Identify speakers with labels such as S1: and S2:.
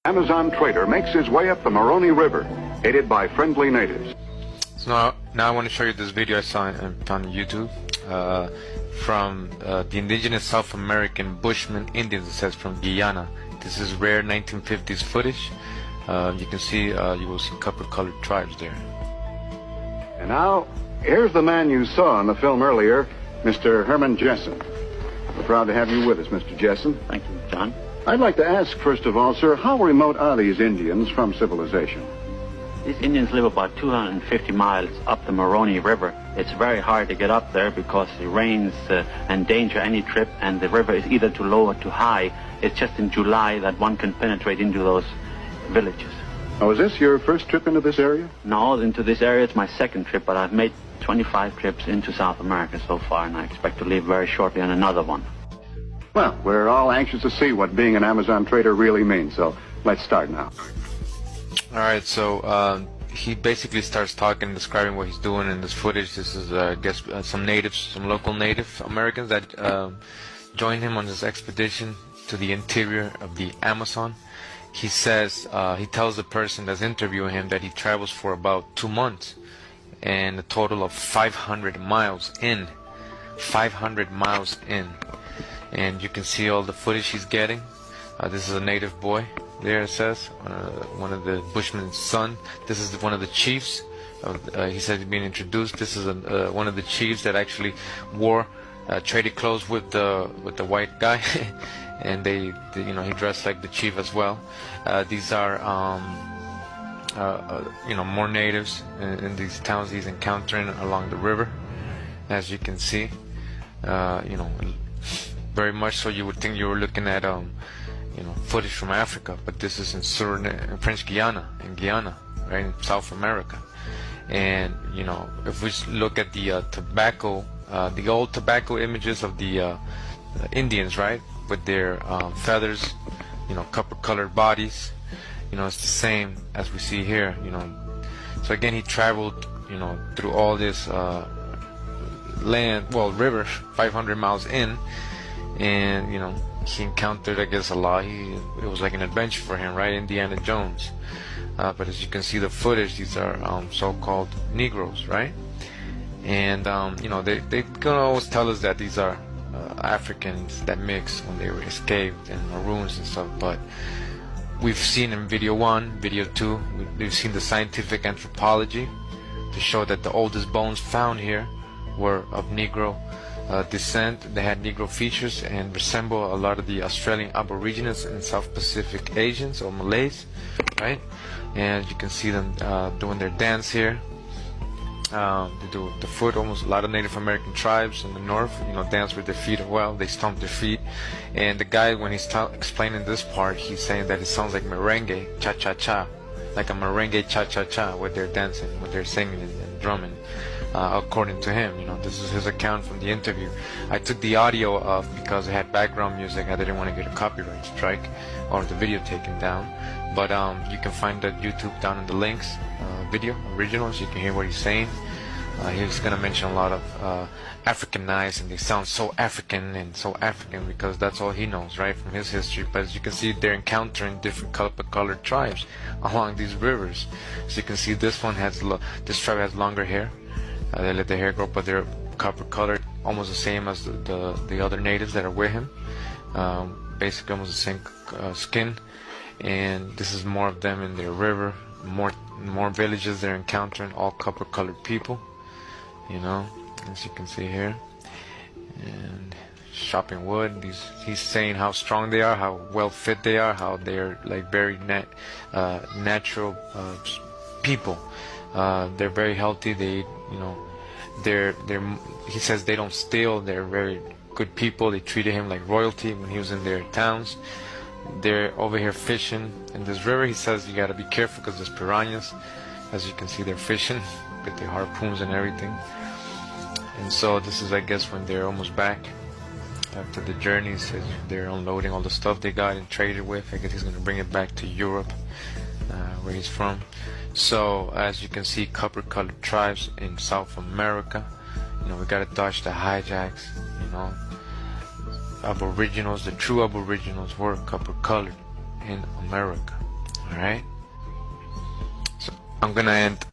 S1: Amazon trader makes his way up the Moroni River, aided by friendly natives.
S2: So now I want to show you this video I saw on YouTube from the indigenous South American Bushman Indians. It says from Guyana. This is rare 1950s footage. You can see, you will see copper-colored tribes there.
S1: And now, here's the man you saw in the film earlier, Mr. Herman Jessen. We're proud to have you with us, Mr. Jessen.
S3: Thank you, John.
S1: I'd like to ask, first of all, sir, how remote are these Indians from civilization?
S3: These Indians live about 250 miles up the Moroni River. It's very hard to get up there because the rains endanger any trip, and the river is either too low or too high. It's just in July that one can penetrate into those villages.
S1: Oh, is this your first trip into this area?
S3: No, into this area it's my second trip, but I've made 25 trips into South America so far, and I expect to leave very shortly on another one.
S1: Well, we're all anxious to see what being an Amazon trader really means, so let's start now.
S2: Alright, so he basically starts talking, describing what he's doing in this footage. This is, I guess, some natives, some local Native Americans that joined him on this expedition to the interior of the Amazon. He says, he tells the person that's interviewing him that he travels for about 2 months and a total of 500 miles in. 500 miles in. And you can see all the footage he's getting. This is a native boy. There it says, one of the Bushman's son. This is one of the chiefs. He said he's being introduced. This is one of the chiefs that actually wore traded clothes with the white guy, and they you know, he dressed like the chief as well. These are you know, more natives in these towns he's encountering along the river, as you can see. You know, very much so you would think you were looking at you know, footage from Africa, but this is in French Guiana, in Guyana, right, in South America. And you know, if we look at the tobacco, the old tobacco images of the Indians, right, with their feathers, you know, copper-colored bodies, you know, it's the same as we see here, you know. So again, he traveled, you know, through all this river, 500 miles in, and you know, he encountered, I guess, a lot. It was like an adventure for him, right? Indiana Jones. But as you can see the footage, these are so-called Negroes, right? And you know, they can always tell us that these are Africans that mixed when they were escaped and maroons and stuff. But we've seen in video 1, video 2, we've seen the scientific anthropology to show that the oldest bones found here were of Negro descent. They had Negro features and resemble a lot of the Australian Aborigines and South Pacific Asians or Malays, right? And you can see them doing their dance here. They do the foot. Almost a lot of Native American tribes in the north, you know, dance with their feet as well. They stomp their feet. And the guy, when he's explaining this part, he's saying that it sounds like merengue, cha-cha-cha, like a merengue cha-cha-cha, where they're dancing, where they're singing and drumming. According to him, you know, this is his account from the interview. I took the audio off because it had background music. I didn't want to get a copyright strike or the video taken down. But you can find that YouTube down in the links, video originals. You can hear what he's saying. He's gonna mention a lot of Africanized, and they sound so African and so African because that's all he knows, right, from his history. But as you can see, they're encountering different colored tribes along these rivers. So you can see this one has this tribe has longer hair. They let the hair grow, but they're copper-colored, almost the same as the other natives that are with him. Basically, almost the same skin. And this is more of them in their river. More villages they're encountering, all copper-colored people. You know, as you can see here. And chopping wood. He's saying how strong they are, how well fit they are, how they're like very natural people. They're very healthy. They, you know, he says they don't steal. They're very good people. They treated him like royalty when he was in their towns. They're over here fishing in this river. He says you gotta be careful because there's piranhas. As you can see, they're fishing with their harpoons and everything. And so this is, I guess, when they're almost back after the journey. He says they're unloading all the stuff they got and traded with. I guess he's gonna bring it back to Europe, where he's from. So as you can see, copper-colored tribes in South America. You know, we gotta dodge the hijacks. You know, Aboriginals, the true Aboriginals were copper-colored in America. All right. So I'm gonna end